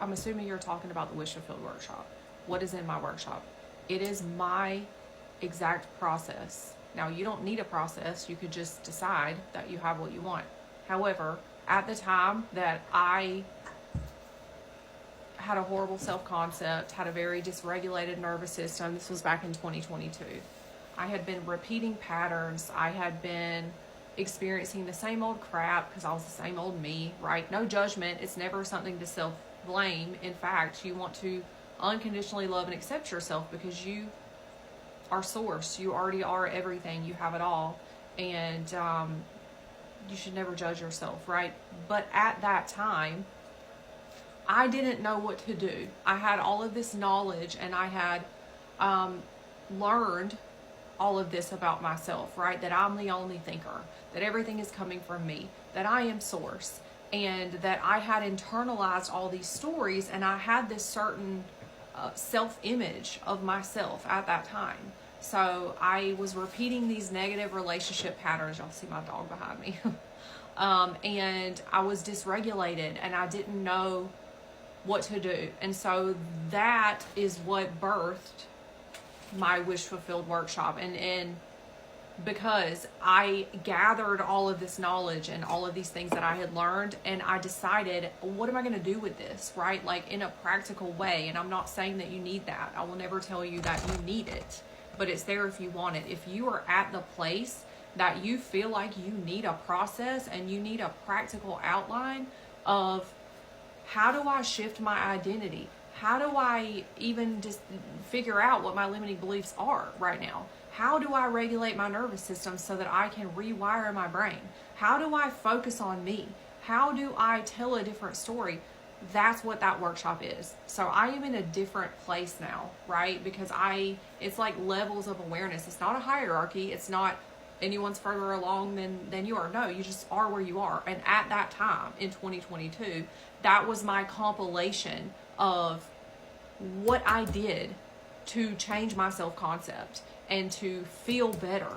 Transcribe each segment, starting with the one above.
I'm assuming you're talking about the Wish Fulfilled workshop. What is in my workshop? It is my exact process. Now, you don't need a process. You could just decide that you have what you want. However, at the time that I had a horrible self-concept, had a very dysregulated nervous system, this was back in 2022. I had been repeating patterns. I had been experiencing the same old crap because I was the same old me, right? No judgment. It's never something to self-blame. In fact, you want to unconditionally love and accept yourself because you are source. You already are everything. You have it all. And you should never judge yourself, right? But at that time, I didn't know what to do. I had all of this knowledge and I had learned all of this about myself, right? That I'm the only thinker, that everything is coming from me, that I am source, and that I had internalized all these stories, and I had this certain self-image of myself at that time. So I was repeating these negative relationship patterns. Y'all see my dog behind me. And I was dysregulated and I didn't know what to do. And so that is what birthed my Wish Fulfilled workshop. And because I gathered all of this knowledge and all of these things that I had learned, and I decided, what am I going to do with this, right? Like in a practical way. And I'm not saying that you need that. I will never tell you that you need it, but it's there if you want it. If you are at the place that you feel like you need a process and you need a practical outline of how do I shift my identity? How do I even just figure out what my limiting beliefs are right now? How do I regulate my nervous system so that I can rewire my brain? How do I focus on me? How do I tell a different story? That's what that workshop is. So I am in a different place now, right? Because it's like levels of awareness. It's not a hierarchy. It's not anyone's further along than you are. No, you just are where you are. And at that time in 2022, that was my compilation of what I did to change my self-concept and to feel better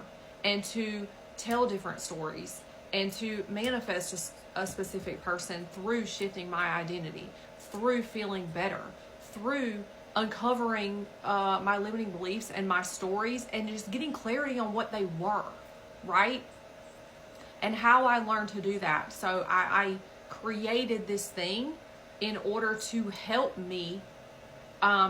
and to tell different stories and to manifest a specific person through shifting my identity, through feeling better, through uncovering my limiting beliefs and my stories and just getting clarity on what they were, right? And how I learned to do that. So I created this thing in order to help me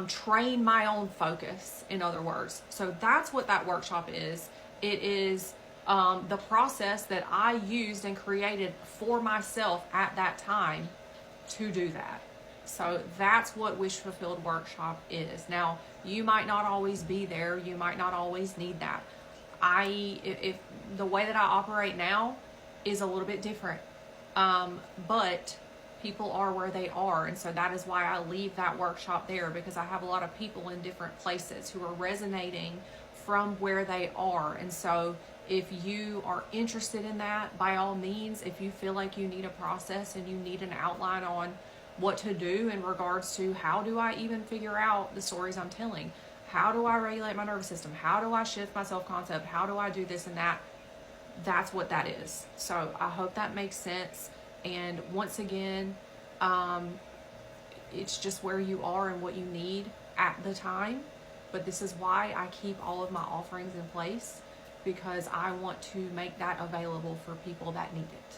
train my own focus, in other words. So that's what that workshop is. It is the process that I used and created for myself at that time to do that. So that's what Wish Fulfilled workshop is. Now, you might not always be there. You might not always need that. If the way that I operate now is a little bit different. But people are where they are. And so that is why I leave that workshop there, because I have a lot of people in different places who are resonating from where they are. And so if you are interested in that, by all means, if you feel like you need a process and you need an outline on what to do in regards to how do I even figure out the stories I'm telling? How do I regulate my nervous system? How do I shift my self-concept? How do I do this and that? That's what that is. So I hope that makes sense. And once again, it's just where you are and what you need at the time. But this is why I keep all of my offerings in place, because I want to make that available for people that need it.